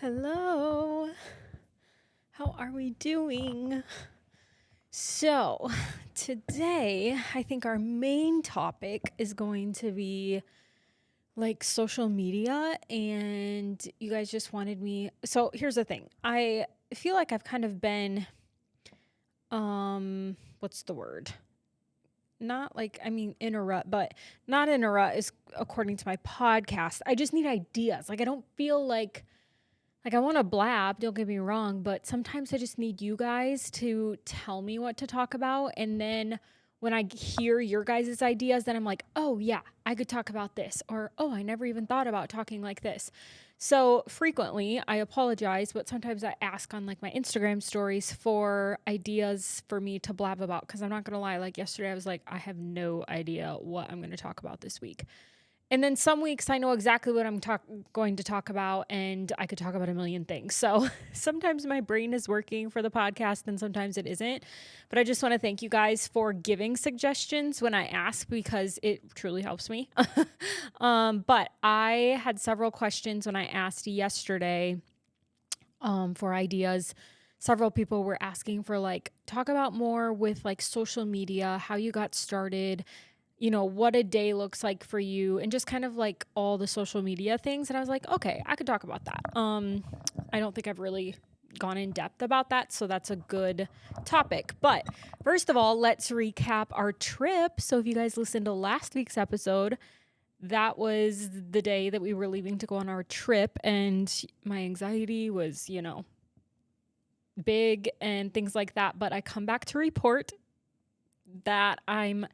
Hello. How are we doing? So, today, I think our main topic is going to be like social media, and you guys just wanted me. So, here's the thing. I feel like I've kind of been what's the word? Not like, in a rut, but not in a rut is according to my podcast. I just need ideas. Like I don't feel like I want to blab, don't get me wrong, but sometimes I just need you guys to tell me what to talk about. And then when I hear your guys' ideas, then I'm like, oh yeah, I could talk about this. Or, oh, I never even thought about talking like this. So frequently, I apologize, but sometimes I ask on like my Instagram stories for ideas for me to blab about. Cause I'm not gonna lie, like yesterday I was like, I have no idea what I'm gonna talk about this week. And then some weeks I know exactly what I'm going to talk about, and I could talk about a million things. So sometimes my brain is working for the podcast and sometimes it isn't. But I just want to thank you guys for giving suggestions when I ask because it truly helps me. But I had several questions when I asked yesterday for ideas. Several people were asking for like, talk about more with like social media, how you got started, what a day looks like for you and just kind of like all the social media things. And I was like, okay, I could talk about that. I don't think I've really gone in depth about that. So that's a good topic. But first of all, let's recap our trip. So if you guys listened to last week's episode, that was the day that we were leaving to go on our trip. And my anxiety was, big and things like that. But I come back to report that I'm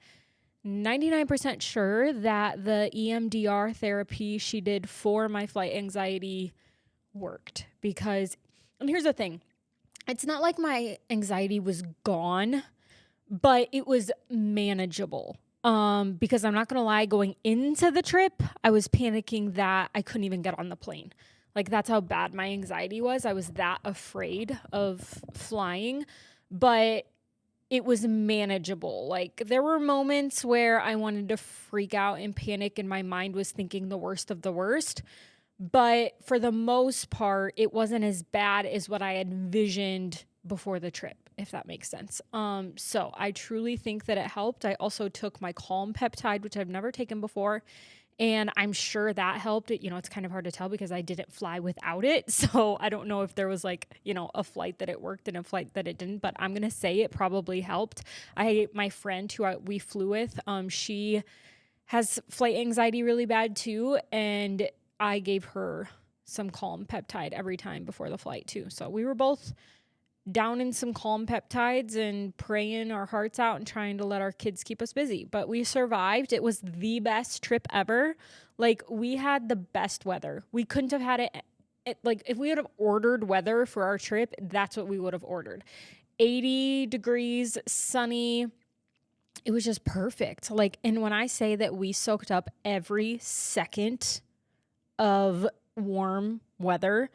99% sure that the EMDR therapy she did for my flight anxiety worked and here's the thing, it's not like my anxiety was gone, but it was manageable. Because I'm not going to lie, going into the trip, I was panicking that I couldn't even get on the plane. Like that's how bad my anxiety was. I was that afraid of flying, but it was manageable. Like there were moments where I wanted to freak out and panic and my mind was thinking the worst of the worst. But for the most part, it wasn't as bad as what I had envisioned before the trip, if that makes sense. So I truly think that it helped. I also took my Calm peptide, which I've never taken before. And I'm sure that helped. It's kind of hard to tell because I didn't fly without it. So I don't know if there was like, a flight that it worked and a flight that it didn't, but I'm going to say it probably helped. My friend we flew with, she has flight anxiety really bad too. And I gave her some Calm peptide every time before the flight too. So we were both down in some Calm peptides and praying our hearts out and trying to let our kids keep us busy. But we survived. It was the best trip ever. Like we had the best weather. We couldn't have had it like if we would have ordered weather for our trip, that's what we would have ordered. 80 degrees, sunny. It was just perfect. Like, and when I say that we soaked up every second of warm weather,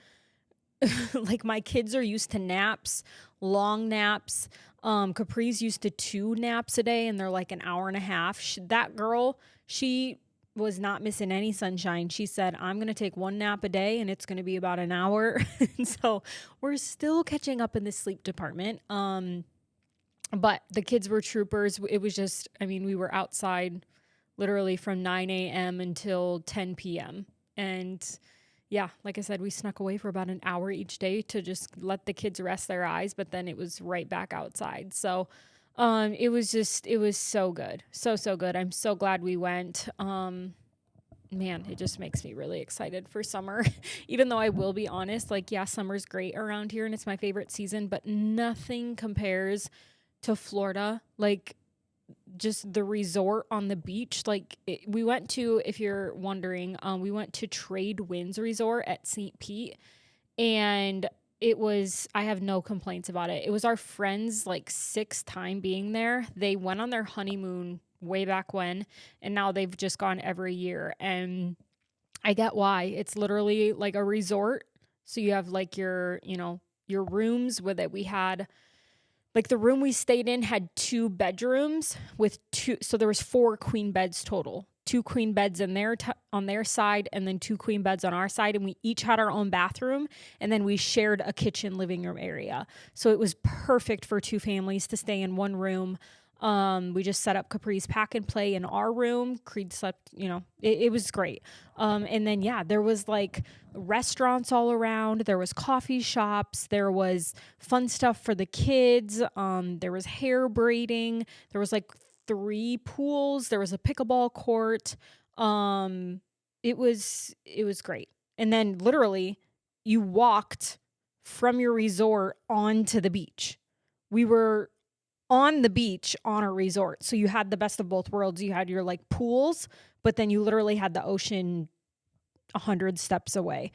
like my kids are used to naps, long naps. Capri's used to 2 naps a day and they're like an hour and a half. That girl, she was not missing any sunshine. She said, I'm going to take 1 nap a day and it's going to be about an hour. And so we're still catching up in the sleep department. But the kids were troopers. It was just, we were outside literally from 9 a.m. until 10 p.m. And yeah, like I said, we snuck away for about an hour each day to just let the kids rest their eyes, but then it was right back outside. So it was so good. So good. I'm so glad we went. Man, it just makes me really excited for summer. Even though I will be honest, like, yeah, summer's great around here and it's my favorite season, but nothing compares to Florida. Like, just the resort on the beach. Like we went to, if you're wondering, we went to Trade Winds Resort at St. Pete, and I have no complaints about it. It was our friends like 6th time being there. They went on their honeymoon way back when, and now they've just gone every year. And I get why. It's literally like a resort. So you have like your rooms with it. We had Like the room we stayed in had 2 bedrooms with 2, so there was 4 queen beds total. 2 queen beds in their on their side, and then 2 queen beds on our side, and we each had our own bathroom, and then we shared a kitchen living room area. So it was perfect for 2 families to stay in one room. We just set up Capri's pack and play in our room. Creed slept, it was great. And then, yeah, there was like restaurants all around. There was coffee shops. There was fun stuff for the kids. There was hair braiding. There was like 3 pools. There was a pickleball court. It was great. And then literally you walked from your resort onto the beach. We were on the beach on a resort. So you had the best of both worlds. You had your like pools, but then you literally had the ocean 100 steps away.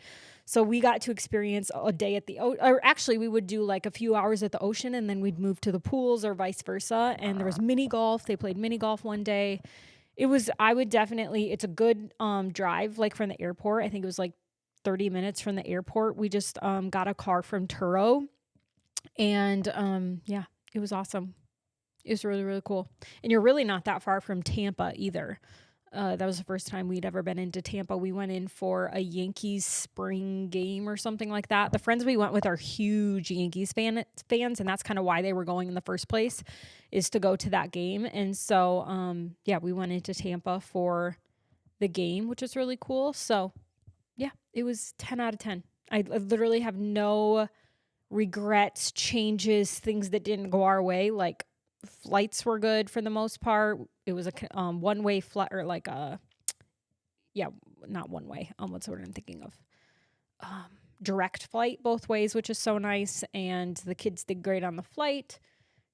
So we got to experience a day at the or actually we would do like a few hours at the ocean, and then we'd move to the pools or vice versa. And there was mini golf. They played mini golf one day. It's a good drive, like from the airport. I think it was like 30 minutes from the airport. We just got a car from Turo, and yeah, it was awesome. It was really, really cool. And you're really not that far from Tampa either. That was the first time we'd ever been into Tampa. We went in for a Yankees spring game or something like that. The friends we went with are huge Yankees fans, and that's kind of why they were going in the first place, is to go to that game. And so, yeah, we went into Tampa for the game, which is really cool. So, yeah, it was 10 out of 10. I literally have no regrets, changes, things that didn't go our way. Like, flights were good for the most part. It was a one-way flight, or like not one way. What's the word I'm thinking of? Direct flight both ways, which is so nice. And the kids did great on the flight.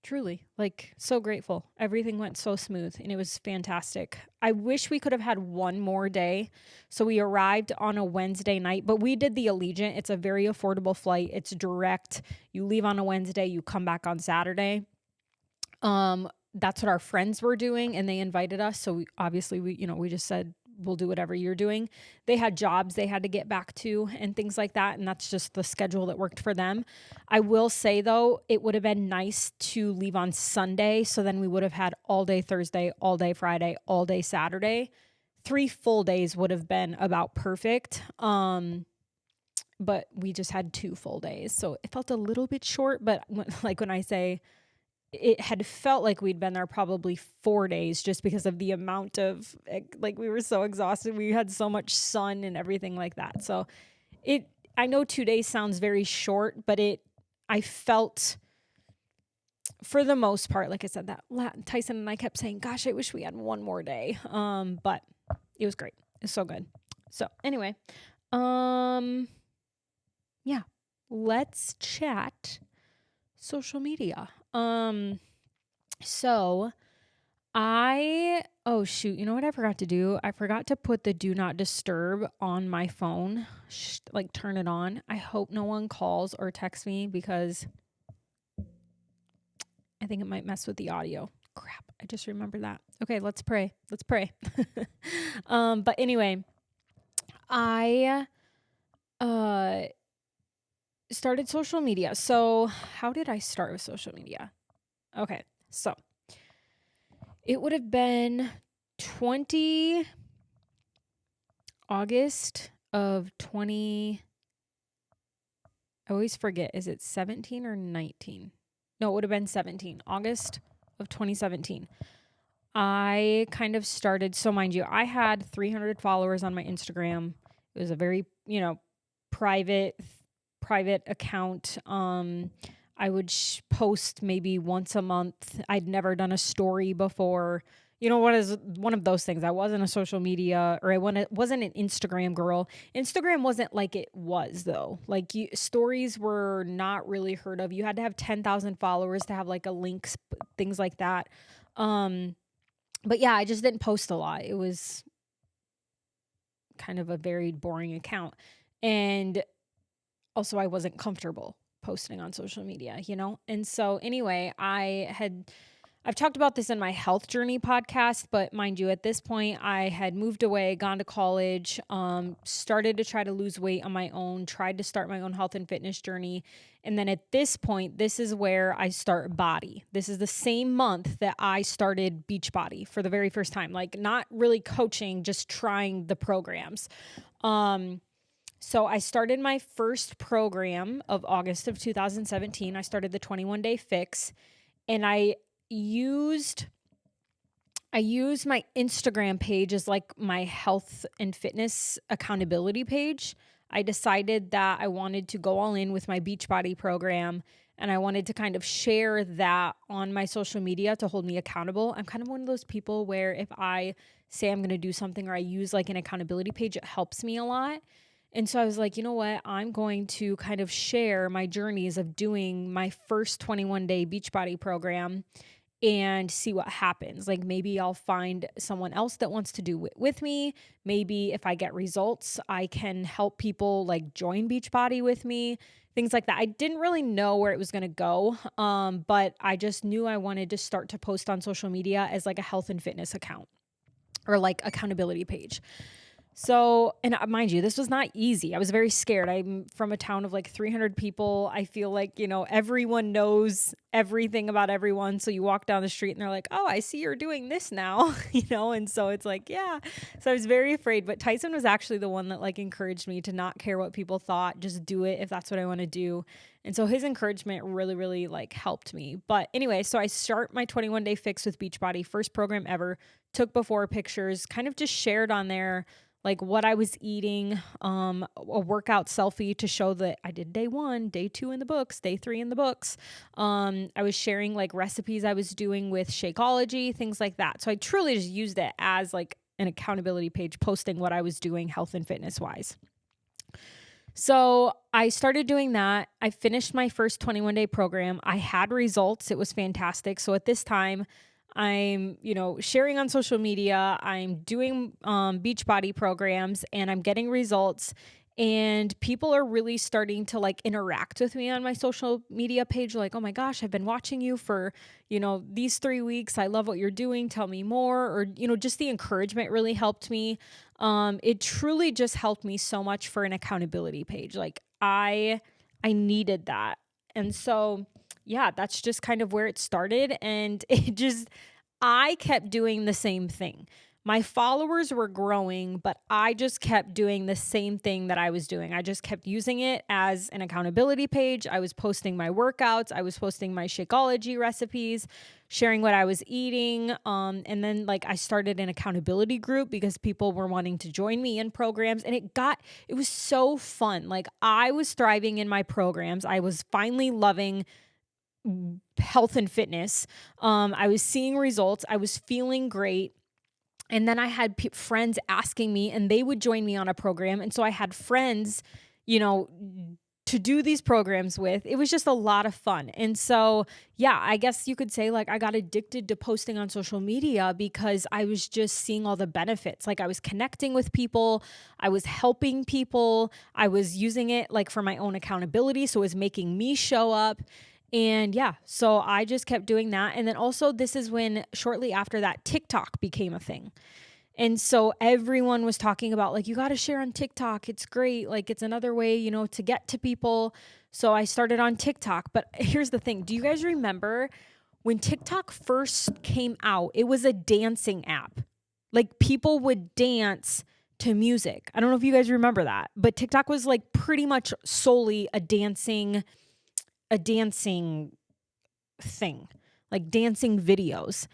Truly, like, so grateful. Everything went so smooth, and it was fantastic. I wish we could have had one more day. So we arrived on a Wednesday night, but we did the Allegiant. It's a very affordable flight. It's direct. You leave on a Wednesday, you come back on Saturday. That's what our friends were doing, and they invited us. So we just said, we'll do whatever you're doing. They had jobs they had to get back to and things like that. And that's just the schedule that worked for them. I will say though, it would have been nice to leave on Sunday. So then we would have had all day Thursday, all day Friday, all day Saturday. 3 full days would have been about perfect. But we just had 2 full days. So it felt a little bit short, but when I say it had felt like we'd been there probably 4 days, just because of the amount of, like, we were so exhausted. We had so much sun and everything like that. So I know 2 days sounds very short, but I felt for the most part, like I said, that Tyson and I kept saying, gosh, I wish we had one more day. But it was great. It's so good. So anyway, yeah, let's chat social media. So oh shoot, you know what I forgot to do? I forgot to put the do not disturb on my phone, like turn it on. I hope no one calls or texts me, because I think it might mess with the audio. Crap, I just remembered that. Okay, let's pray. But anyway, I started social media. So how did I start with social media? Okay, so it would have been August of 20. I always forget. Is it 17 or 19? No, it would have been 17. August of 2017. I kind of started. So mind you, I had 300 followers on my Instagram. It was a very, private account. I would post maybe once a month. I'd never done a story before. What is one of those things? I wasn't a social media, or I wasn't an Instagram girl. Instagram wasn't like it was though. Like, stories were not really heard of. You had to have 10,000 followers to have like a link, things like that. But yeah, I just didn't post a lot. It was kind of a very boring account. And also I wasn't comfortable posting on social media, And so anyway, I I've talked about this in my health journey podcast, but mind you, at this point, I had moved away, gone to college, started to try to lose weight on my own, tried to start my own health and fitness journey. And then at this point, this is where I start Body. This is the same month that I started Beachbody for the very first time, like not really coaching, just trying the programs. So I started my first program of August of 2017. I started the 21 Day Fix, and I used my Instagram page as like my health and fitness accountability page. I decided that I wanted to go all in with my Beachbody program, and I wanted to kind of share that on my social media to hold me accountable. I'm kind of one of those people where if I say I'm going to do something or I use like an accountability page, it helps me a lot. And so I was like, you know what? I'm going to kind of share my journeys of doing my first 21 day Beachbody program and see what happens. Like maybe I'll find someone else that wants to do it with me. Maybe if I get results, I can help people like join Beachbody with me, things like that. I didn't really know where it was going to go, but I just knew I wanted to start to post on social media as like a health and fitness account or like accountability page. So, and mind you, this was not easy. I was very scared. I'm from a town of like 300 people. I feel like, everyone knows everything about everyone. So you walk down the street and they're like, oh, I see you're doing this now, and so it's like, yeah. So I was very afraid, but Tyson was actually the one that like encouraged me to not care what people thought, just do it if that's what I want to do. And so his encouragement really, really like helped me. But anyway, so I start my 21 Day Fix with Beachbody, first program ever, took before pictures, kind of just shared on there like what I was eating, a workout selfie to show that I did day 1, day 2 in the books, day 3 in the books. I was sharing like recipes I was doing with Shakeology, things like that. So I truly just used it as like an accountability page, posting what I was doing health and fitness wise. So I started doing that. I finished my first 21 day program. I had results. It was fantastic. So at this time, I'm, sharing on social media, I'm doing Beachbody programs, and I'm getting results, and people are really starting to like interact with me on my social media page. Like, oh my gosh, I've been watching you for, these 3 weeks. I love what you're doing. Tell me more. Or, just the encouragement really helped me. It truly just helped me so much for an accountability page. Like I needed that. And so yeah, that's just kind of where it started. And I kept doing the same thing. My followers were growing, but I just kept doing the same thing that I was doing. I just kept using it as an accountability page. I was posting my workouts. I was posting my Shakeology recipes, sharing what I was eating. And then like I started an accountability group because people were wanting to join me in programs, and it was so fun. Like I was thriving in my programs. I was finally loving health and fitness. I was seeing results. I was feeling great. And then I had friends asking me, and they would join me on a program. And so I had friends, to do these programs with. It was just a lot of fun. And so, yeah, I guess you could say like I got addicted to posting on social media because I was just seeing all the benefits. Like I was connecting with people, I was helping people, I was using it like for my own accountability. So it was making me show up. And yeah, so I just kept doing that. And then also this is when shortly after that, TikTok became a thing. And so everyone was talking about like, you got to share on TikTok. It's great. Like it's another way, to get to people. So I started on TikTok. But here's the thing. Do you guys remember when TikTok first came out, it was a dancing app. Like people would dance to music. I don't know if you guys remember that, but TikTok was like pretty much solely a dancing thing, like dancing videos.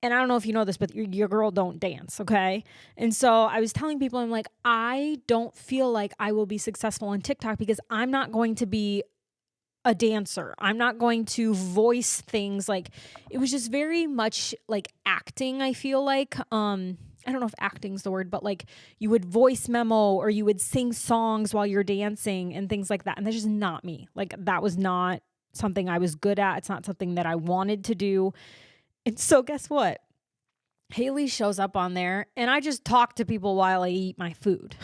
And I don't know if you know this, but your girl don't dance, okay? And so I was telling people, I'm like, I don't feel like I will be successful on TikTok because I'm not going to be a dancer. I'm not going to voice things. Like it was just very much like acting, I feel like. I don't know if acting's the word, but like you would voice memo or you would sing songs while you're dancing and things like that. And that's just not me. Like that was not something I was good at. It's not something that I wanted to do. And so guess what? Haley shows up on there and I just talk to people while I eat my food.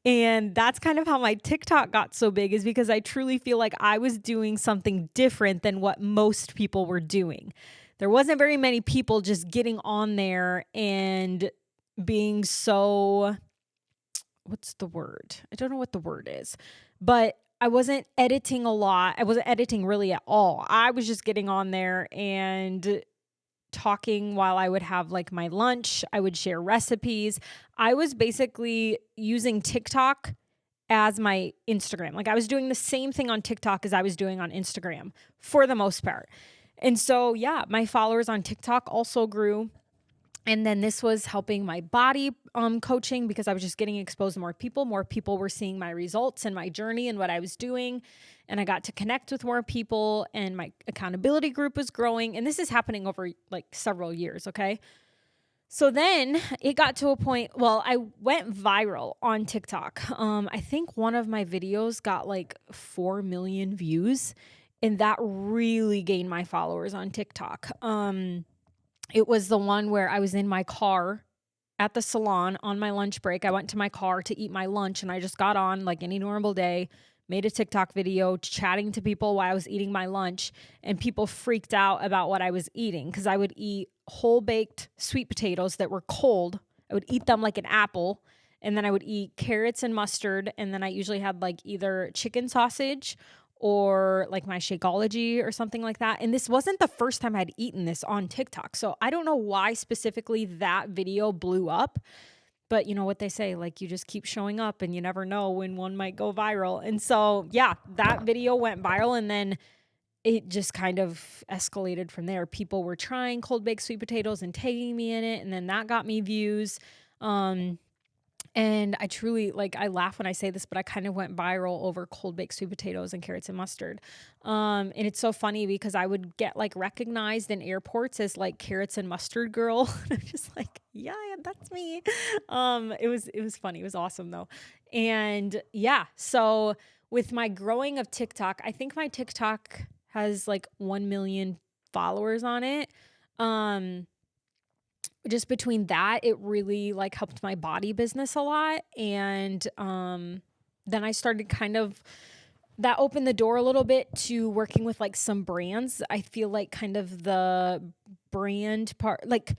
And that's kind of how my TikTok got so big, is because I truly feel like I was doing something different than what most people were doing. There wasn't very many people just getting on there and being so, what's the word? I don't know what the word is, but I wasn't editing a lot. I wasn't editing really at all. I was just getting on there and talking while I would have like my lunch. I would share recipes. I was basically using TikTok as my Instagram. Like I was doing the same thing on TikTok as I was doing on Instagram for the most part. And so, yeah, my followers on TikTok also grew. And then this was helping my body coaching, because I was just getting exposed to more people. More people were seeing my results and my journey and what I was doing. And I got to connect with more people, and my accountability group was growing. And this is happening over like several years, okay? So then it got to a point, well, I went viral on TikTok. I think one of my videos got like 4 million views, and that really gained my followers on TikTok. It was the one where I was in my car at the salon on my lunch break. I went to my car to eat my lunch, and I just got on like any normal day, made a TikTok video chatting to people while I was eating my lunch, and people freaked out about what I was eating, because I would eat whole baked sweet potatoes that were cold. I would eat them like an apple, and then I would eat carrots and mustard, and then I usually had like either chicken sausage or like my Shakeology or something like that. And this wasn't the first time I'd eaten this on TikTok. So I don't know why specifically that video blew up, but you know what they say, like you just keep showing up and you never know when one might go viral. And so, yeah, that video went viral, and then it just kind of escalated from there. People were trying cold baked sweet potatoes and tagging me in it, and then that got me views. And I truly, like, I laugh when I say this, but I kind of went viral over cold baked sweet potatoes and carrots and mustard. And it's so funny because I would get like recognized in airports as like carrots and mustard girl. I'm just like, yeah, that's me. It was funny. It was awesome though. And yeah, so with my growing of TikTok, I think my TikTok has like 1 million followers on it. Just between that, it really like helped my body business a lot. And then I started kind of, that opened the door a little bit to working with like some brands. I feel like kind of the brand part, like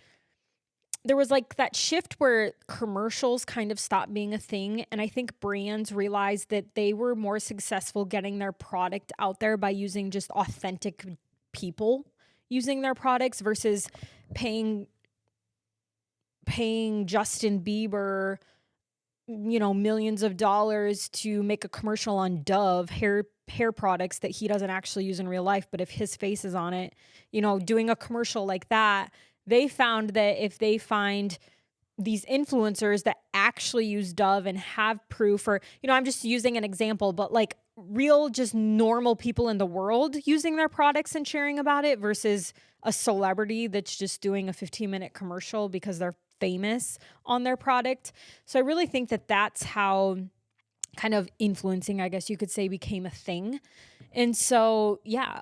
there was like that shift where commercials kind of stopped being a thing. And I think brands realized that they were more successful getting their product out there by using just authentic people using their products versus paying Justin Bieber, you know, millions of dollars to make a commercial on Dove hair products that he doesn't actually use in real life, but if his face is on it, you know, doing a commercial like that, they found that if they find these influencers that actually use Dove and have proof, or, you know, I'm just using an example, but like real, just normal people in the world using their products and sharing about it versus a celebrity that's just doing a 15-minute commercial because they're famous on their product. So I really think that that's how kind of influencing, I guess you could say, became a thing. And so, yeah,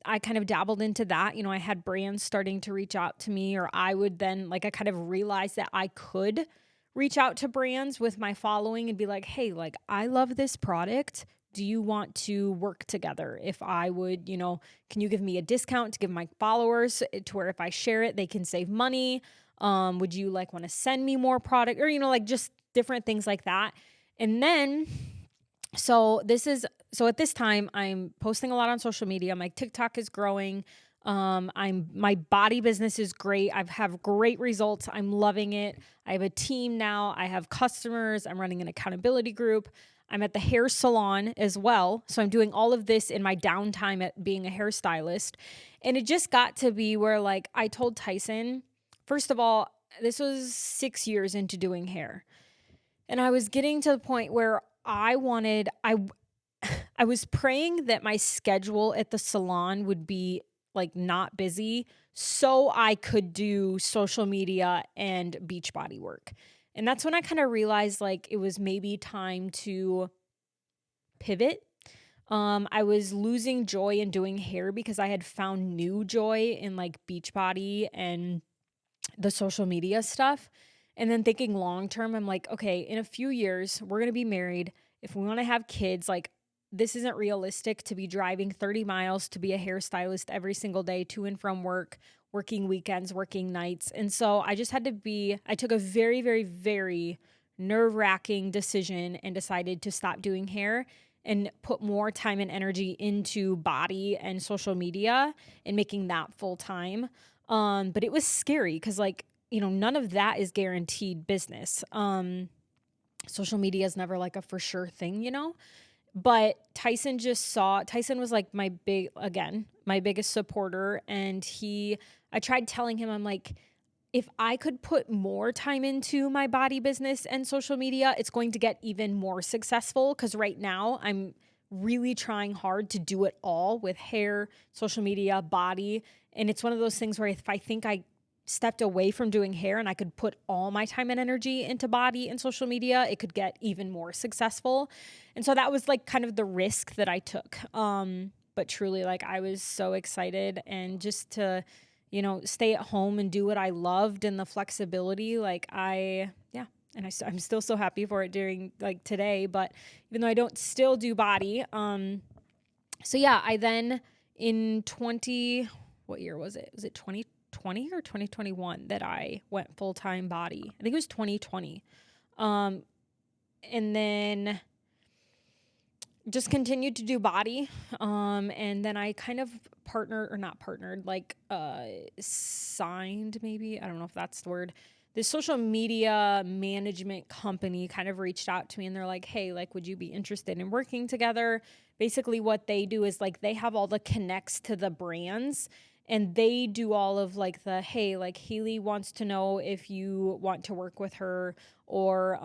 I kind of dabbled into that. You know, I had brands starting to reach out to me, or I would then, like, I kind of realized that I could reach out to brands with my following and be like, hey, like, I love this product. Do you want to work together? If I would, you know, can you give me a discount to give my followers to where if I share it, they can save money? Would you like want to send me more product, or, you know, like just different things like that. And then, so at this time I'm posting a lot on social media. My TikTok is growing. My body business is great. I have great results. I'm loving it. I have a team now. I have customers. I'm running an accountability group. I'm at the hair salon as well. So I'm doing all of this in my downtime at being a hairstylist. And it just got to be where, like, I told Tyson, first of all, this was 6 years into doing hair. And I was getting to the point where I was praying that my schedule at the salon would be like not busy so I could do social media and Beachbody work. And that's when I kind of realized like it was maybe time to pivot. I was losing joy in doing hair because I had found new joy in like Beachbody and the social media stuff. And then thinking long term, I'm like, okay, in a few years, we're going to be married. If we want to have kids, like, this isn't realistic to be driving 30 miles to be a hairstylist every single day to and from work, working weekends, working nights. And so I just had to I took a very, very, very nerve-wracking decision and decided to stop doing hair and put more time and energy into body and social media and making that full time. But it was scary because, like, none of that is guaranteed business. Social media is never like a for sure thing. But Tyson was like my biggest supporter. And I tried telling him, I'm like, if I could put more time into my body business and social media, it's going to get even more successful. Because right now I'm really trying hard to do it all with hair, social media, body. And it's one of those things where if I think I stepped away from doing hair and I could put all my time and energy into body and social media, it could get even more successful. And so that was like kind of the risk that I took. But truly, like, I was so excited, and just to, stay at home and do what I loved, and the flexibility, like, and I'm still so happy for it during like today, but even though I don't still do body. So yeah, I then in what year was it? Was it 2020 or 2021 that I went full-time body? I think it was 2020. And then just continued to do body. And then I kind of signed, maybe, I don't know if that's the word. This social media management company kind of reached out to me, and they're like, hey, like, would you be interested in working together? Basically what they do is, like, they have all the connects to the brands, and they do all of like hey, like, Haley wants to know if you want to work with her, or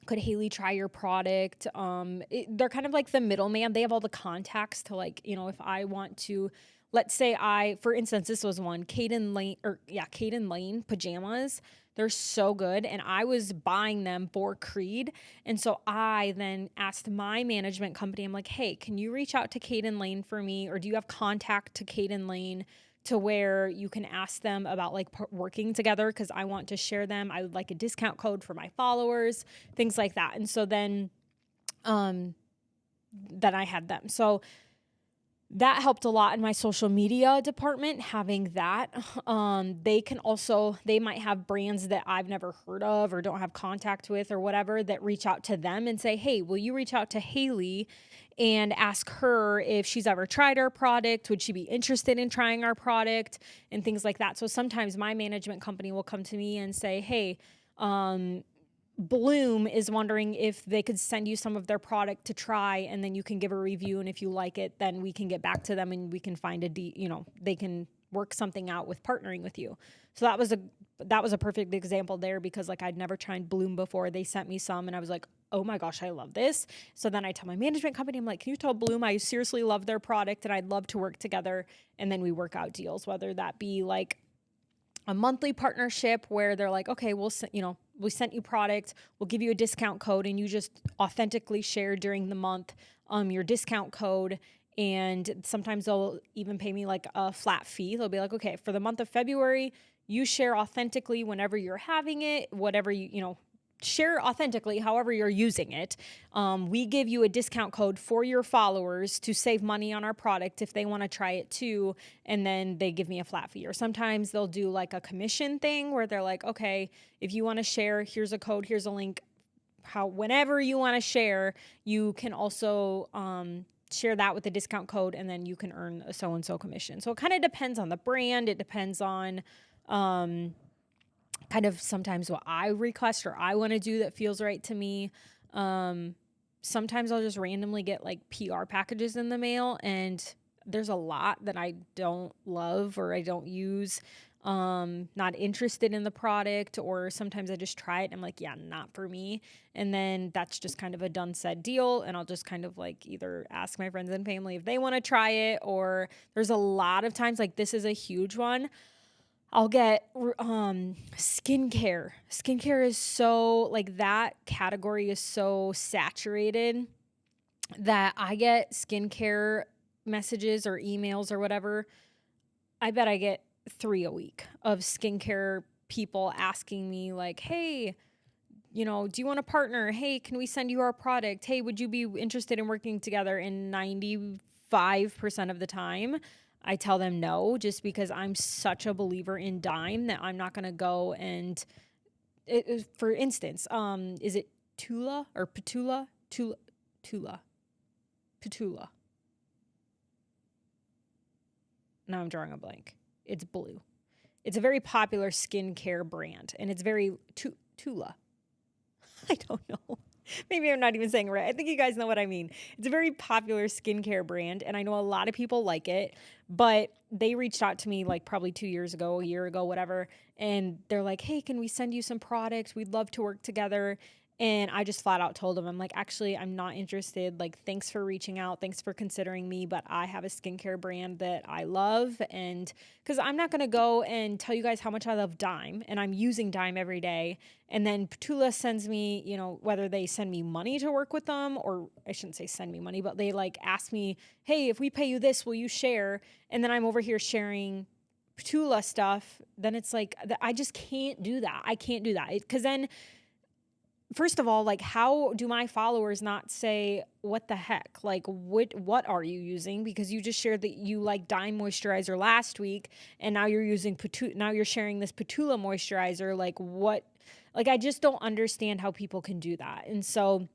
could Haley try your product? They're kind of like the middleman. They have all the contacts to, like, if I want to, let's say for instance, this was one, Caden Lane pajamas. They're so good. And I was buying them for Creed. And so I then asked my management company, I'm like, hey, can you reach out to Caden Lane for me? Or do you have contact to Caden Lane to where you can ask them about like working together? Cause I want to share them. I would like a discount code for my followers, things like that. And so then I had them. So that helped a lot in my social media department, having that. They might have brands that I've never heard of or don't have contact with or whatever, that reach out to them and say, hey, will you reach out to Haley and ask her if she's ever tried our product? Would she be interested in trying our product? And things like that. So sometimes my management company will come to me and say, hey, Bloom is wondering if they could send you some of their product to try, and then you can give a review. And if you like it, then we can get back to them and we can find they can work something out with partnering with you. So that was a perfect example there, because like, I'd never tried Bloom before. They sent me some and I was like, oh my gosh, I love this. So then I tell my management company, I'm like, can you tell Bloom I seriously love their product and I'd love to work together? And then we work out deals, whether that be like a monthly partnership where they're like, okay, we sent you product, we'll give you a discount code, and you just authentically share during the month your discount code. And sometimes they'll even pay me like a flat fee. They'll be like, okay, for the month of February, you share authentically whenever you're having it, whatever share authentically, however you're using it. We give you a discount code for your followers to save money on our product if they want to try it too. And then they give me a flat fee. Or sometimes they'll do like a commission thing where they're like, okay, if you want to share, here's a code, here's a link. Whenever you want to share, you can also share that with a discount code, and then you can earn a so-and-so commission. So it kind of depends on the brand. It depends on kind of sometimes what I request or I want to do that feels right to me. Sometimes I'll just randomly get like PR packages in the mail, and there's a lot that I don't love or I don't use, not interested in the product, or sometimes I just try it and I'm like, yeah, not for me. And then that's just kind of a done said deal. And I'll just kind of like either ask my friends and family if they want to try it, or there's a lot of times, like this is a huge one, I'll get skincare. Skincare is so, like, that category is so saturated that I get skincare messages or emails or whatever. I bet I get 3 a week of skincare people asking me like, hey, do you want to partner? Hey, can we send you our product? Hey, would you be interested in working together? And 95% of the time, I tell them no, just because I'm such a believer in Dime that I'm not going to go and, for instance, is it Tula or Petula? Tula. Petula. Now I'm drawing a blank. It's blue. It's a very popular skincare brand, and it's very Tula. I don't know. Maybe I'm not even saying it right. I think you guys know what I mean. It's a very popular skincare brand, and I know a lot of people like it, but they reached out to me like probably 2 years ago, a year ago, whatever, and they're like, hey, can we send you some products? We'd love to work together. And I just flat out told them, I'm like, actually, I'm not interested. Like, thanks for reaching out. Thanks for considering me. But I have a skincare brand that I love. And because I'm not going to go and tell you guys how much I love Dime, and I'm using Dime every day. And then Petula sends me, whether they send me money to work with them, or I shouldn't say send me money, but they like ask me, hey, if we pay you this, will you share? And then I'm over here sharing Petula stuff. Then it's like, I just can't do that. I can't do that. Because then, first of all, like, how do my followers not say, what the heck? Like, what are you using? Because you just shared that you like Dime moisturizer last week, and now you're using now you're sharing this Petula moisturizer. Like, what? Like, I just don't understand how people can do that. And so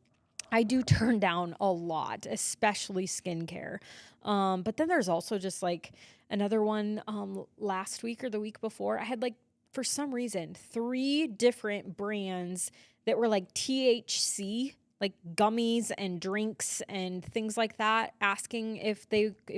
I do turn down a lot, especially skincare. But then there's also just like another one last week or the week before. I had like, for some reason, 3 different brands that were like THC, like gummies and drinks and things like that, asking if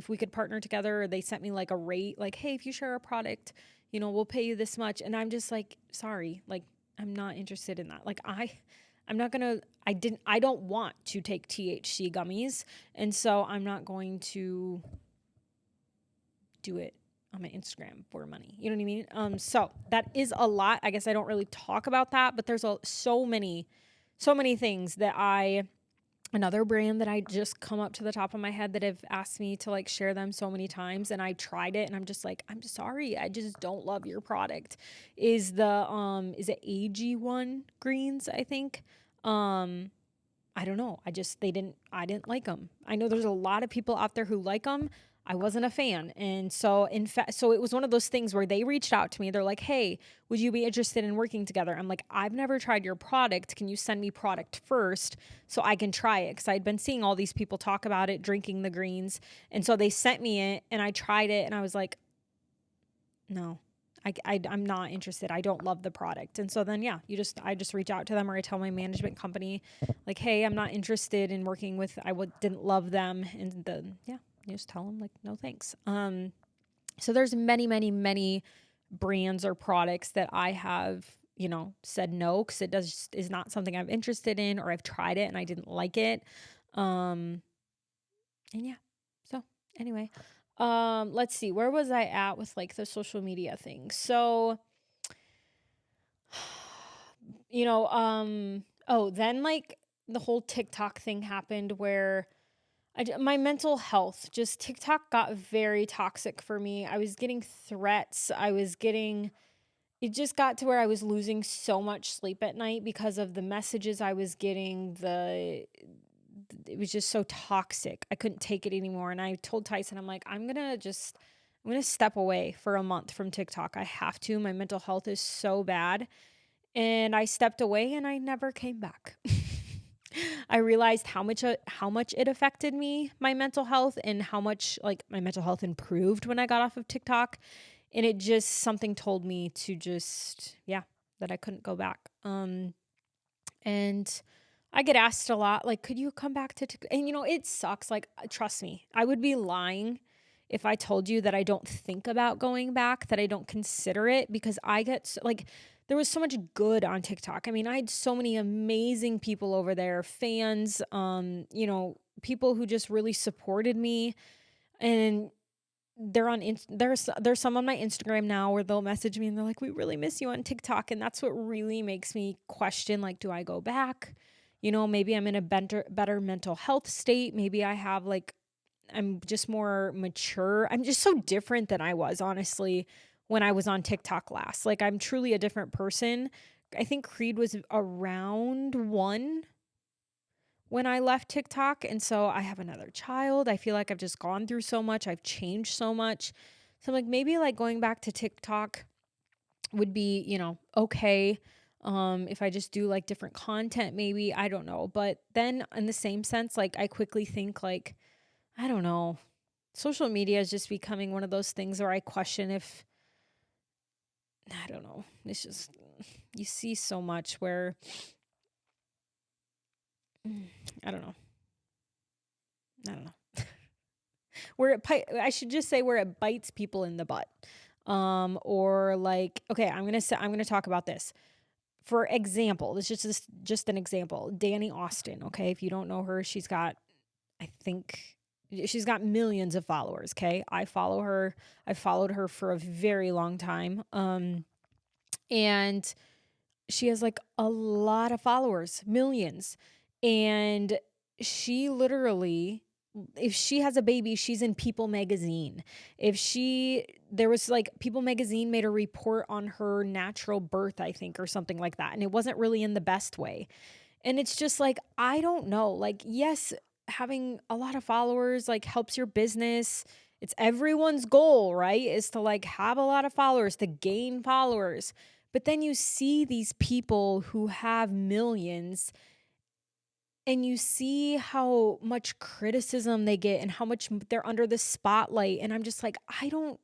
we could partner together. Or they sent me like a rate, like, hey, if you share a product, we'll pay you this much. And I'm just like, sorry, like, I'm not interested in that. Like, I'm not gonna, I don't want to take THC gummies. And so I'm not going to do it on my Instagram for money. You know what I mean? So that is a lot. I guess I don't really talk about that, but there's so many things that another brand that I just come up to the top of my head that have asked me to like share them so many times, and I tried it and I'm just like, I'm sorry, I just don't love your product. Is it AG1 greens, I think. I don't know. I didn't like them. I know there's a lot of people out there who like them. I wasn't a fan. And so so it was one of those things where they reached out to me. They're like, hey, would you be interested in working together? I'm like, I've never tried your product. Can you send me product first so I can try it? Because I'd been seeing all these people talk about it, drinking the greens. And so they sent me it and I tried it and I was like, no, I'm not interested. I don't love the product. And so then, I just reach out to them, or I tell my management company like, hey, I'm not interested in working with, didn't love them. And then, you just tell them like, no, thanks. So there's many, many, many brands or products that I have, said no, cause is not something I'm interested in, or I've tried it and I didn't like it. And so anyway, let's see, where was I at with like the social media thing? So, then like the whole TikTok thing happened where my mental health, just TikTok got very toxic for me. I was getting threats. It just got to where I was losing so much sleep at night because of the messages I was getting. It was just so toxic. I couldn't take it anymore. And I told Tyson, I'm like, I'm going to step away for a month from TikTok. I have to. My mental health is so bad. And I stepped away and I never came back. I realized how much it affected me, my mental health, and how much like my mental health improved when I got off of TikTok. And something told me to that I couldn't go back. And I get asked a lot, like, could you come back to TikTok? And it sucks. Like, trust me, I would be lying if I told you that I don't think about going back, that I don't consider it, because I get like, there was so much good on TikTok. I mean, I had so many amazing people over there, fans, people who just really supported me. And there's some on my Instagram now where they'll message me and they're like, we really miss you on TikTok. And that's what really makes me question, like, do I go back? Maybe I'm in a better mental health state. Maybe I'm just more mature. I'm just so different than I was, honestly, when I was on TikTok last. Like, I'm truly a different person. I think Creed was around 1 when I left TikTok. And so I have another child. I feel like I've just gone through so much. I've changed so much. So I'm like, maybe like going back to TikTok would be, okay. If I just do like different content, maybe, I don't know. But then in the same sense, like I quickly think like, I don't know, social media is just becoming one of those things where I question if, I don't know, it's just, you see so much where, I don't know. I should just say where it bites people in the butt. Or like, okay, I'm going to talk about this. For example, this is just an example. Danny Austin, okay? If you don't know her, she's got millions of followers, okay? I follow her. I've followed her for a very long time. And she has like a lot of followers, millions. And she literally, if she has a baby, she's in People magazine. There was like People magazine made a report on her natural birth, I think, or something like that. And it wasn't really in the best way. And it's just like, I don't know, like, yes, having a lot of followers like helps your business. It's everyone's goal, right? Is to like have a lot of followers, to gain followers. But then you see these people who have millions and you see how much criticism they get and how much they're under the spotlight. And I'm just like, I don't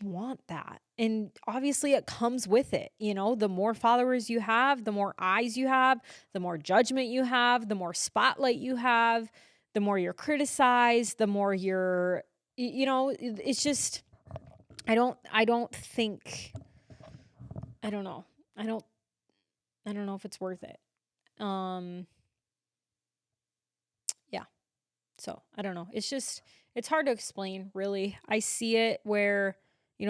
want that. And obviously it comes with it. The more followers you have, the more eyes you have, the more judgment you have, the more spotlight you have, the more you're criticized, the more you're, it's just, I don't know. I don't know if it's worth it. Yeah. So I don't know. It's hard to explain, really. I see it where,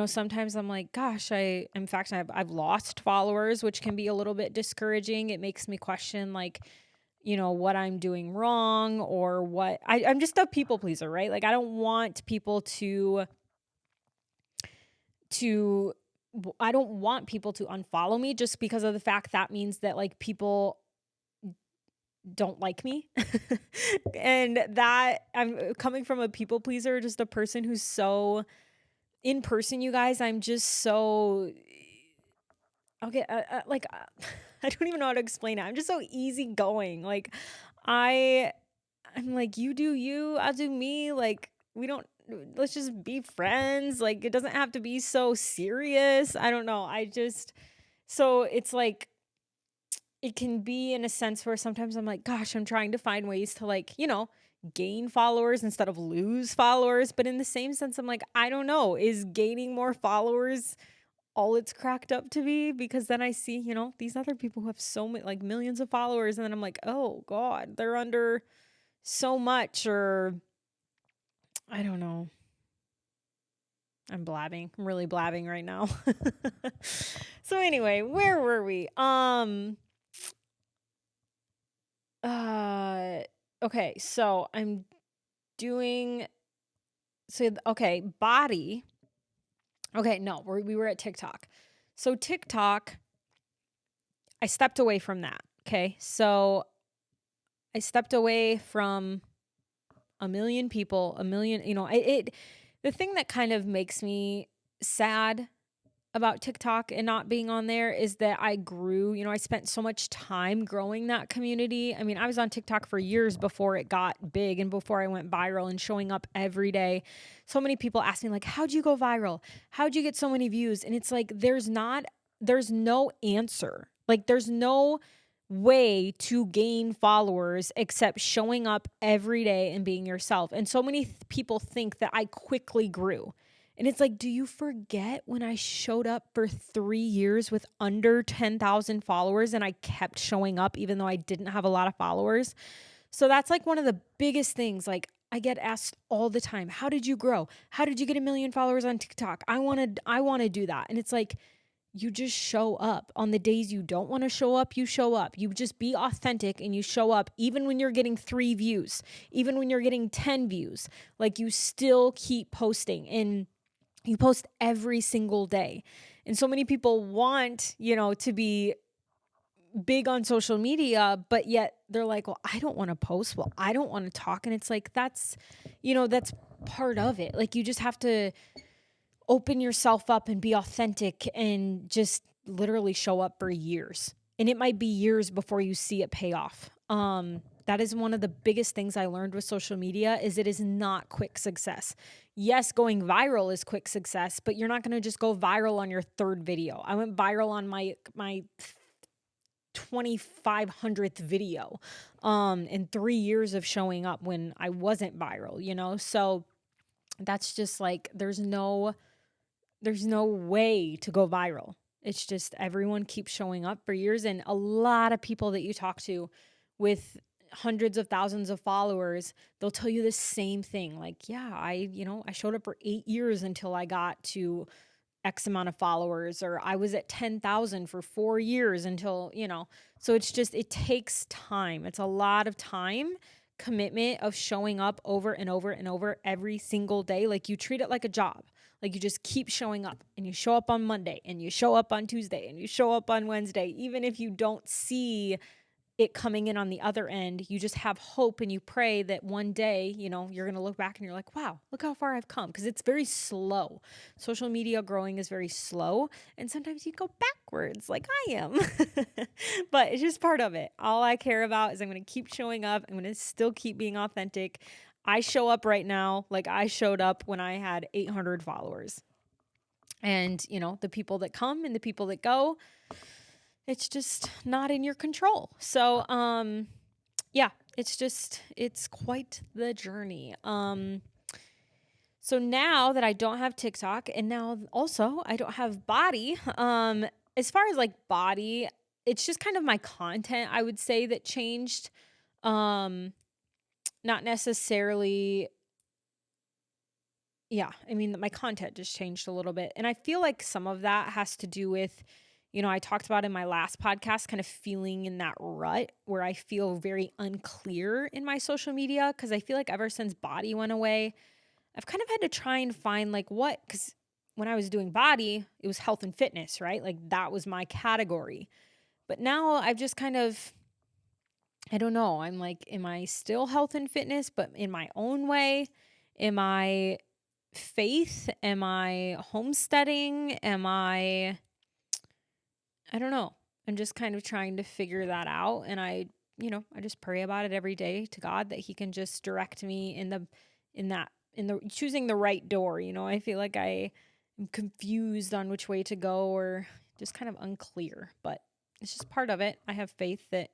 sometimes I'm like, gosh, I've lost followers, which can be a little bit discouraging. It makes me question like, what I'm doing wrong or what I'm just a people pleaser, right? Like I don't want people to unfollow me just because of the fact that means that like people don't like me. And that I'm coming from a people pleaser, just a person who's so in person, you guys, I'm just so okay. I don't even know how to explain it. I'm just so easygoing. Like I'm like, you do you, I'll do me. Like let's just be friends. Like it doesn't have to be so serious. I don't know. So it's like, it can be in a sense where sometimes I'm like, gosh, I'm trying to find ways to like, gain followers instead of lose followers. But in the same sense, I'm like, I don't know, is gaining more followers all it's cracked up to be? Because then I see, these other people who have so many, like millions of followers. And then I'm like, oh God, they're under so much, or I don't know. I'm really blabbing right now. So anyway, where were we? Okay, so I'm doing, okay, body. Okay, no, we were at TikTok. So TikTok, I stepped away from that. Okay, so I stepped away from a million people, the thing that kind of makes me sad about TikTok and not being on there is that I grew, I spent so much time growing that community. I mean, I was on TikTok for years before it got big and before I went viral and showing up every day. So many people ask me like, how'd you go viral? How'd you get so many views? And it's like, there's no answer. Like there's no way to gain followers except showing up every day and being yourself. And so many people think that I quickly grew. And it's like, do you forget when I showed up for 3 years with under 10,000 followers and I kept showing up even though I didn't have a lot of followers? So that's like one of the biggest things. Like I get asked all the time, how did you grow? How did you get 1 million followers on TikTok? I want to do that. And it's like, you just show up. On the days you don't want to show up, you show up. You just be authentic and you show up even when you're getting 3 views, even when you're getting 10 views. Like you still keep posting. And You post every single day. And so many people want, to be big on social media, but yet they're like, well, I don't want to post. Well, I don't want to talk. And it's like, that's part of it. Like, you just have to open yourself up and be authentic and just literally show up for years. And it might be years before you see it pay off. That is one of the biggest things I learned with social media is it is not quick success. Yes, going viral is quick success, but you're not going to just go viral on your third video. I went viral on my 2,500th video in 3 years of showing up when I wasn't viral. So that's just like, there's no way to go viral. It's just everyone keeps showing up for years. And a lot of people that you talk to with hundreds of thousands of followers, they'll tell you the same thing. Like, yeah, I showed up for 8 years until I got to X amount of followers, or I was at 10,000 for 4 years until, so it's just, it takes time. It's a lot of time, commitment of showing up over and over and over every single day. Like, you treat it like a job. Like, you just keep showing up, and you show up on Monday, and you show up on Tuesday, and you show up on Wednesday. Even if you don't see it coming in on the other end, you just have hope and you pray that one day, you're going to look back and you're like, wow, look how far I've come. Because it's very slow. Social media growing is very slow. And sometimes you go backwards like I am. But it's just part of it. All I care about is I'm going to keep showing up. I'm going to still keep being authentic. I show up right now like I showed up when I had 800 followers. And, the people that come and the people that go, it's just not in your control. So, yeah, it's quite the journey. So now that I don't have TikTok, and now also I don't have Body, as far as like Body, it's just kind of my content, I would say, that changed. Not necessarily, yeah, I mean, my content just changed a little bit. And I feel like some of that has to do with, I talked about in my last podcast, kind of feeling in that rut where I feel very unclear in my social media. Cause I feel like ever since Body went away, I've kind of had to try and find like cause when I was doing Body, it was health and fitness, right? Like that was my category. But now I've just kind of, I don't know. I'm like, am I still health and fitness, but in my own way? Am I faith? Am I homesteading? Am I don't know. I'm just kind of trying to figure that out. And I just pray about it every day to God that he can just direct me in the choosing the right door. I feel like I am confused on which way to go, or just kind of unclear, but it's just part of it. I have faith that,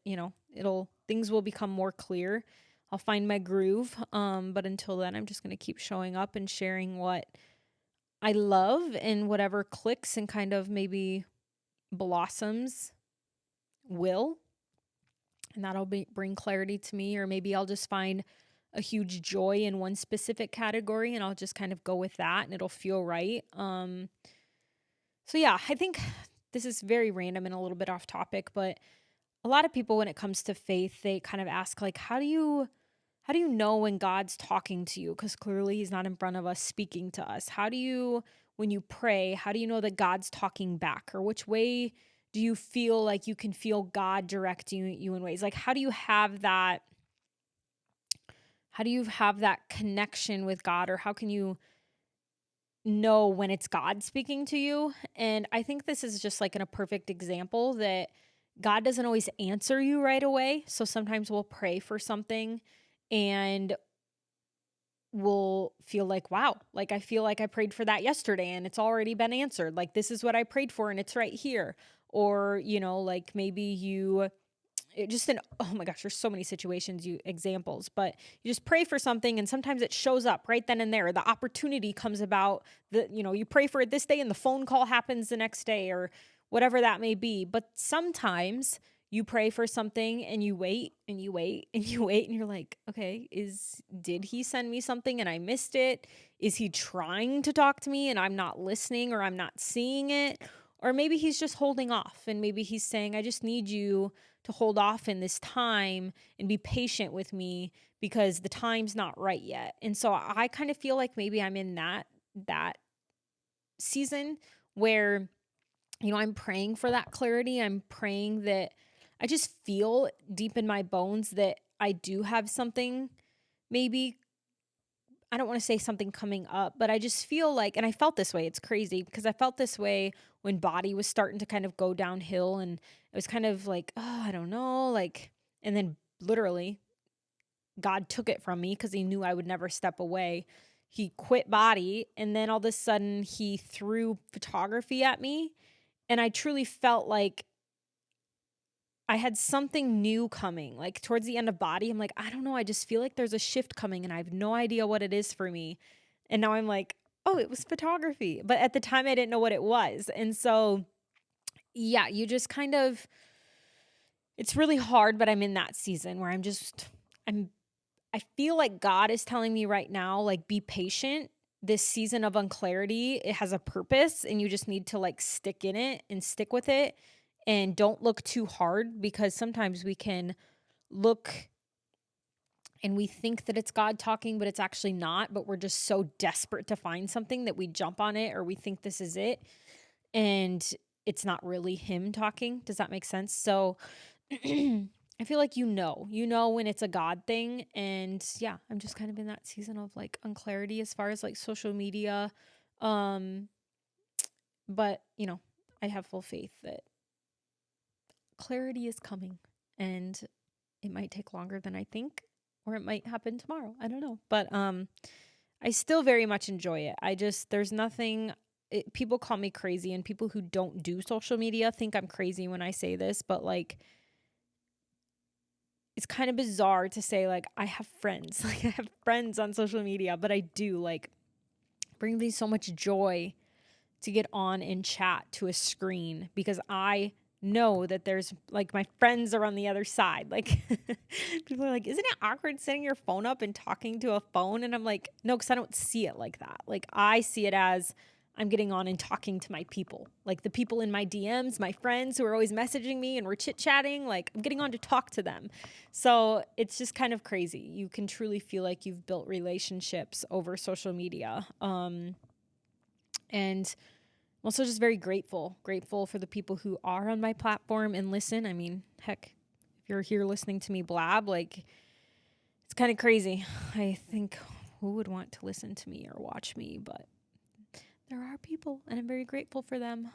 things will become more clear. I'll find my groove. But until then, I'm just going to keep showing up and sharing what I love, and whatever clicks and kind of maybe blossoms will, and that'll bring clarity to me. Or maybe I'll just find a huge joy in one specific category, and I'll just kind of go with that, and it'll feel right. So yeah, I think this is very random and a little bit off topic, but a lot of people, when it comes to faith, they kind of ask like, how do you know when God's talking to you? Because clearly he's not in front of us speaking to us. When you pray, how do you know that God's talking back? Or which way do you feel like you can feel God directing you in ways? Like, how do you have that connection with God? Or how can you know when it's God speaking to you? And I think this is just like a perfect example that God doesn't always answer you right away. So sometimes we'll pray for something and we'll feel like, wow, like I feel like I prayed for that yesterday and it's already been answered. Like, this is what I prayed for and it's right here. Or, like maybe oh my gosh, there's so many examples, but you just pray for something and sometimes it shows up right then and there. The opportunity comes about, you pray for it this day and the phone call happens the next day, or whatever that may be. But sometimes you pray for something and you wait and you wait and you wait and you're like, okay, did he send me something and I missed it? Is he trying to talk to me and I'm not listening, or I'm not seeing it? Or maybe he's just holding off, and maybe he's saying, I just need you to hold off in this time and be patient with me because the time's not right yet. And so I kind of feel like maybe I'm in that season where, I'm praying for that clarity. I'm praying that I just feel deep in my bones that I do have something, maybe, I don't want to say something coming up, but I just feel like, and I felt this way. It's crazy because I felt this way when Body was starting to kind of go downhill, and it was kind of like, oh, I don't know, like, and then literally God took it from me because he knew I would never step away. He quit Body, and then all of a sudden he threw photography at me. And I truly felt like I had something new coming. Like towards the end of Body, I'm like, I don't know. I just feel like there's a shift coming and I have no idea what it is for me. And now I'm like, oh, it was photography. But at the time, I didn't know what it was. And so, yeah, you just kind of, it's really hard, but I'm in that season where I feel like God is telling me right now, like, be patient. This season of unclarity, it has a purpose, and you just need to like stick in it and stick with it, and don't look too hard, because sometimes we can look and we think that it's God talking, but it's actually not. But we're just so desperate to find something that we jump on it, or we think this is it, and it's not really him talking. Does that make sense? So I feel like when it's a God thing. And yeah, I'm just kind of in that season of like unclarity as far as like social media. But I have full faith that clarity is coming, and it might take longer than I think, or it might happen tomorrow. I don't know. But I still very much enjoy it. There's nothing, people call me crazy, and people who don't do social media think I'm crazy when I say this, but like, it's kind of bizarre to say, like, I have friends. Like, I have friends on social media, but I do, like, bring me so much joy to get on and chat to a screen, because I know that there's, like, my friends are on the other side. Like, people are like, isn't it awkward setting your phone up and talking to a phone? And I'm like, no, because I don't see it like that. Like, I see it as I'm getting on and talking to my people, like the people in my DMs, my friends who are always messaging me and we're chit-chatting, like I'm getting on to talk to them. So it's just kind of crazy. You can truly feel like you've built relationships over social media. And I'm also just very grateful for the people who are on my platform and listen. I mean, heck, if you're here listening to me blab, like, it's kind of crazy. I think, who would want to listen to me or watch me? But there are people, and I'm very grateful for them.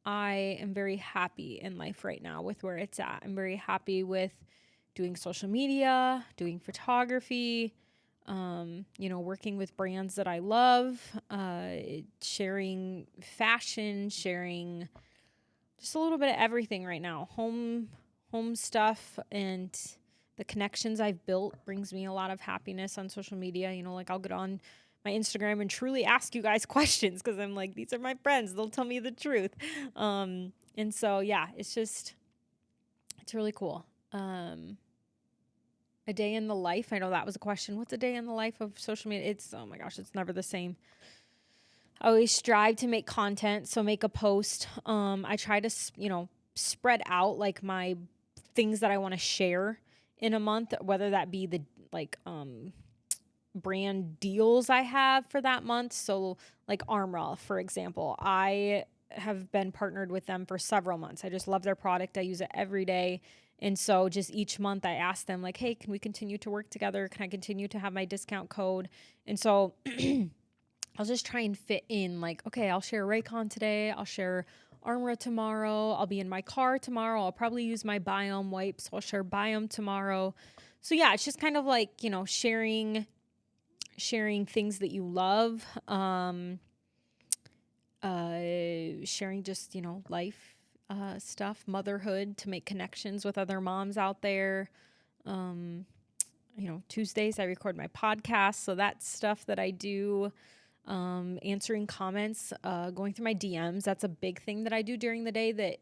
I am very happy in life right now with where it's at. I'm very happy with doing social media, doing photography, working with brands that I love, sharing fashion, sharing just a little bit of everything right now. Home stuff, and the connections I've built brings me a lot of happiness on social media. Like, I'll get on my Instagram and truly ask you guys questions, because I'm like, these are my friends. They'll tell me the truth. And so, yeah, it's really cool. A day in the life. I know that was a question. What's a day in the life of social media? Oh my gosh, it's never the same. I always strive to make content. So make a post. I try to, spread out like my things that I want to share in a month, whether that be the brand deals I have for that month. So like Armra, for example, I have been partnered with them for several months. I just love their product. I use it every day. And so just each month I ask them, like, hey, can we continue to work together? Can I continue to have my discount code? And so I'll just try and fit in, like, okay, I'll share Raycon today. I'll share Armra tomorrow. I'll be in my car tomorrow. I'll probably use my Biome wipes. I'll share Biome tomorrow. So yeah, it's just kind of like, sharing things that you love, sharing just, life stuff, motherhood, to make connections with other moms out there. Tuesdays I record my podcast, so that's stuff that I do. Answering comments, going through my DMs. That's a big thing that I do during the day that,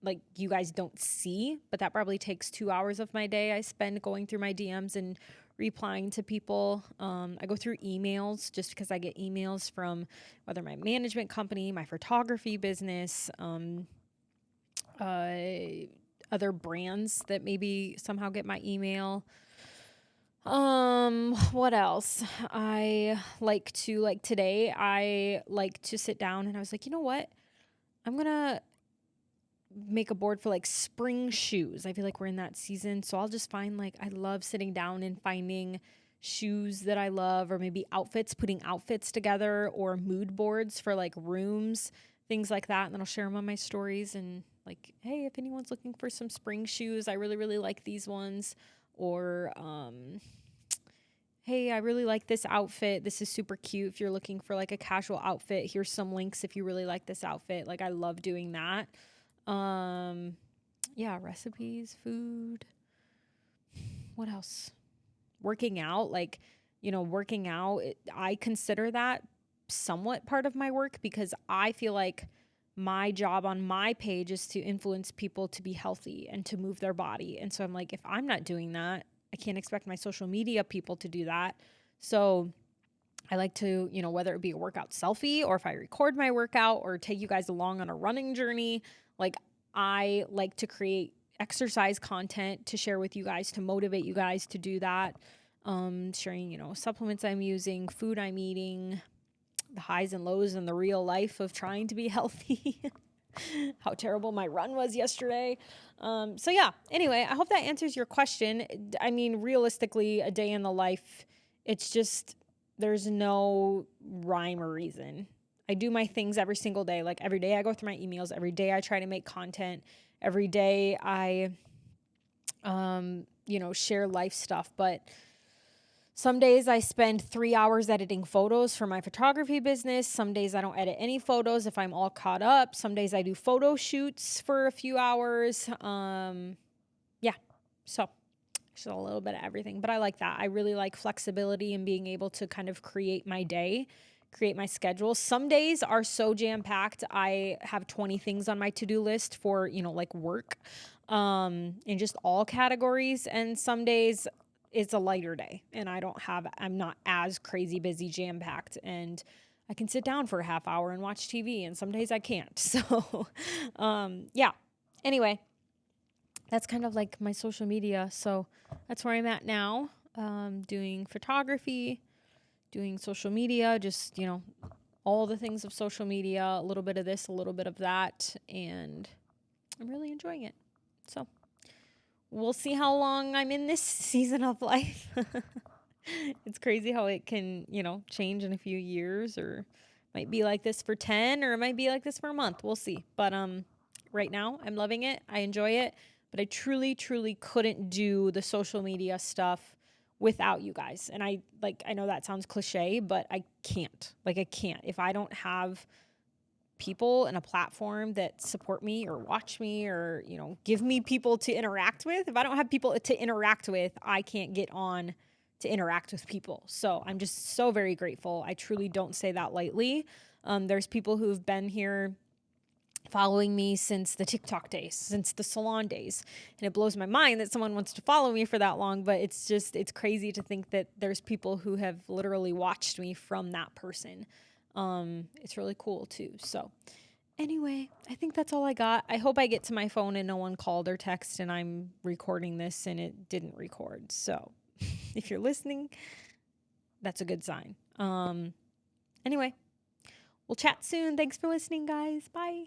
like, you guys don't see, but that probably takes 2 hours of my day I spend going through my DMs and replying to people. I go through emails, just because I get emails from whether my management company, my photography business, other brands that maybe somehow get my email. What else? I like to, like today, I like to sit down and I was like, you know what? I'm gonna make a board for like spring shoes. I feel like we're in that season. So I'll just find like, I love sitting down and finding shoes that I love, or maybe outfits, putting outfits together, or mood boards for like rooms, things like that. And then I'll share them on my stories and like, hey, if anyone's looking for some spring shoes, I really, really like these ones. Or, hey, I really like this outfit. This is super cute. If you're looking for like a casual outfit, here's some links if you really like this outfit. Like I love doing that. Um, yeah, recipes, food. What else? Working out, like, working out, I consider that somewhat part of my work because I feel like my job on my page is to influence people to be healthy and to move their body. And so I'm like, if I'm not doing that, I can't expect my social media people to do that. So I like to, whether it be a workout selfie or if I record my workout or take you guys along on a running journey, like I like to create exercise content to share with you guys, to motivate you guys to do that. Sharing, supplements I'm using, food I'm eating, the highs and lows and the real life of trying to be healthy. How terrible my run was yesterday. So yeah, anyway, I hope that answers your question. I mean, realistically, a day in the life, it's just, there's no rhyme or reason. I do my things every single day. Like every day I go through my emails. Every day I try to make content. Every day I, share life stuff. But some days I spend 3 hours editing photos for my photography business. Some days I don't edit any photos if I'm all caught up. Some days I do photo shoots for a few hours. Yeah. So just a little bit of everything, but I like that. I really like flexibility and being able to kind of create my day, create my schedule. Some days are so jam-packed. I have 20 things on my to-do list for, like work, in just all categories. And some days it's a lighter day and I'm not as crazy busy, jam-packed, and I can sit down for a half hour and watch TV, and some days I can't. So, yeah. Anyway, that's kind of like my social media. So that's where I'm at now, doing photography, doing social media, just, all the things of social media, a little bit of this, a little bit of that. And I'm really enjoying it. So we'll see how long I'm in this season of life. It's crazy how it can, change in a few years, or might be like this for 10, or it might be like this for a month. We'll see. But right now I'm loving it. I enjoy it. But I truly, truly couldn't do the social media stuff without you guys. And I know that sounds cliche, but I can't. I can't. If I don't have people and a platform that support me or watch me or, give me people to interact with, if I don't have people to interact with, I can't get on to interact with people. So I'm just so very grateful. I truly don't say that lightly. There's people who've been here following me since the TikTok days, since the salon days. And it blows my mind that someone wants to follow me for that long, but it's crazy to think that there's people who have literally watched me from that person. It's really cool too. So anyway, I think that's all I got. I hope I get to my phone and no one called or texted and I'm recording this and it didn't record. So if you're listening, that's a good sign. Anyway, we'll chat soon. Thanks for listening, guys. Bye.